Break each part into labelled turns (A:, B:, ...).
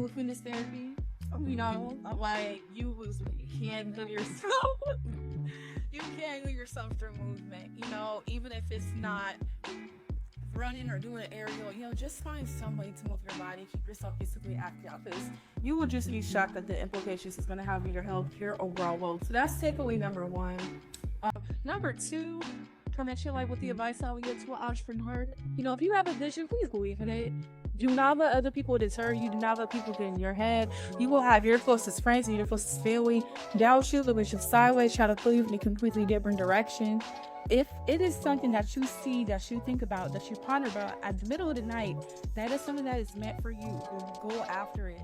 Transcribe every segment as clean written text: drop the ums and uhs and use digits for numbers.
A: movement is therapy. You know, like you can heal yourself. You can heal yourself through movement. You know, even if it's not running or doing an aerial, you know, just find some way to move your body, keep yourself physically active, because you will just be shocked at the implications it's going to have on your health, your overall well. So that's takeaway number one. Number two, connection, like with the advice I would give to an entrepreneur, you know, if you have a vision, please believe in it. Do not let other people deter you. Do not let people get in your head. You will have your closest friends and your closest family doubt you, look at you sideways, try to pull you in a completely different direction. If it is something that you see, that you think about, that you ponder about at the middle of the night, that is something that is meant for you. Go after it.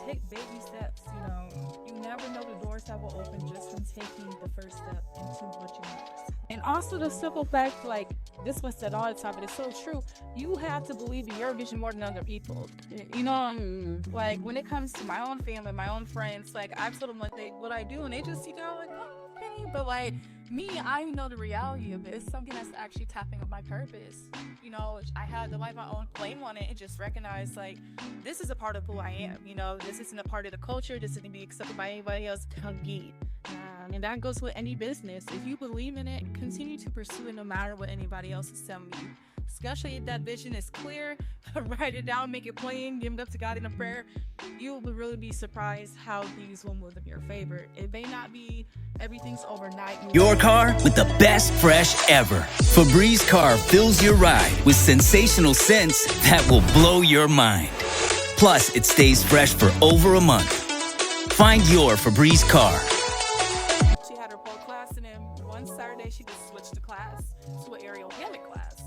A: Take baby steps, you know. You never know the doors that will open just from taking the first step into what you want. And also the simple fact, like this was said all the time, but it's so true. You have to believe in your vision more than other people. You know, like when it comes to my own family, my own friends, like I've told them like what I do, and they just, you know, like, oh, okay. But like me, I know the reality of it. It's something that's actually tapping on my purpose. You know, I had to light my own flame on it and just recognize like this is a part of who I am. You know, this isn't a part of the culture. This isn't be accepted by anybody else. Compete. And that goes with any business. If you believe in it, continue to pursue it no matter what anybody else is telling you. Especially if that vision is clear, write it down, make it plain, give it up to God in a prayer. You will really be surprised how these will move in your favor. It may not be everything's overnight.
B: Your car with the best fresh ever. Febreze car fills your ride with sensational scents that will blow your mind. Plus, it stays fresh for over a month. Find your Febreze car.
A: She had her pole class, and then one Saturday she just switched the class to an aerial hammock class.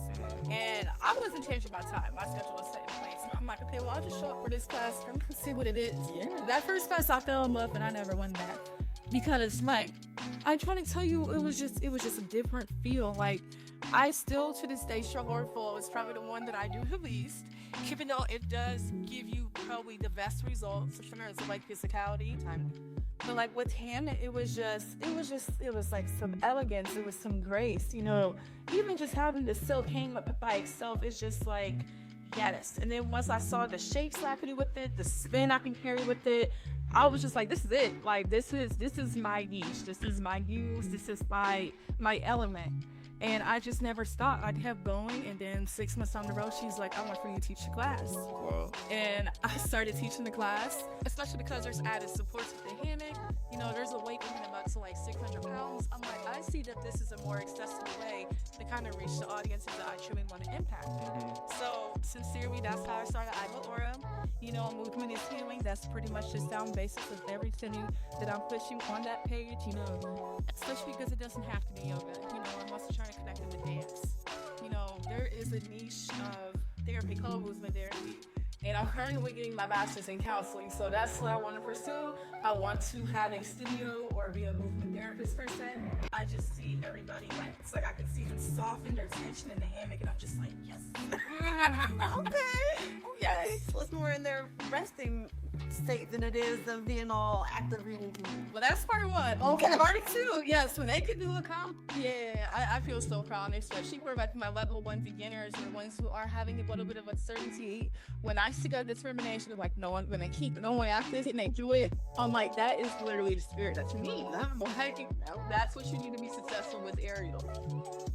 A: And I wasn't changing my time. My schedule was set in place. I'm like, okay, well, I'll just show up for this class and see what it is. Yeah. That first class, I fell in love, and I never went back. Because, like, I'm trying to tell you, it was just a different feel. Like, I still, to this day, struggle or fall. It's probably the one that I do the least. Even though it does give you probably the best results in terms of, like, physicality. But, like, with Hannah, it was like some elegance. It was some grace, you know. Even just having the silk hang up by itself is just, like, yes. And then once I saw the shapes I could do with it, the spin I can carry with it, I was just like, this is it. Like, this is my niche. This is my use. This is my element. And I just never stopped. I kept going, and then 6 months down the road, she's like, I want for you to teach the class. Whoa. And I started teaching the class, especially because there's added supports with the hammock. You know, there's a weight limit up to like 600 pounds. I'm like, I see that this is a more accessible way to kind of reach the audiences that I truly want to impact. So, sincerely, that's how I started Iva Aura. You know, movement is healing. That's pretty much the sound basis of everything that I'm pushing on that page, you know, especially because it doesn't have to be yoga. You know, I'm also trying to connect it with dance. You know, there is a niche of therapy called movement therapy. And I'm currently getting my master's in counseling, so that's what I want to pursue. I want to have a studio or be a movement therapist per se. I just see everybody like, it's like I can see them soften their tension in the hammock, and I'm just like, yes.
C: Okay. Yes. So it's more in their resting state than it is of being all active.
A: Well, that's part one.
C: Okay.
A: Part two, yes, when they can do a comp, yeah, I feel so proud, especially for like my level 1 beginners or ones who are having a little bit of uncertainty. When I see a determination of like, no, I'm gonna keep going after this and they do it, I'm like, that is literally the spirit that you need. That's what you need to be successful with aerial.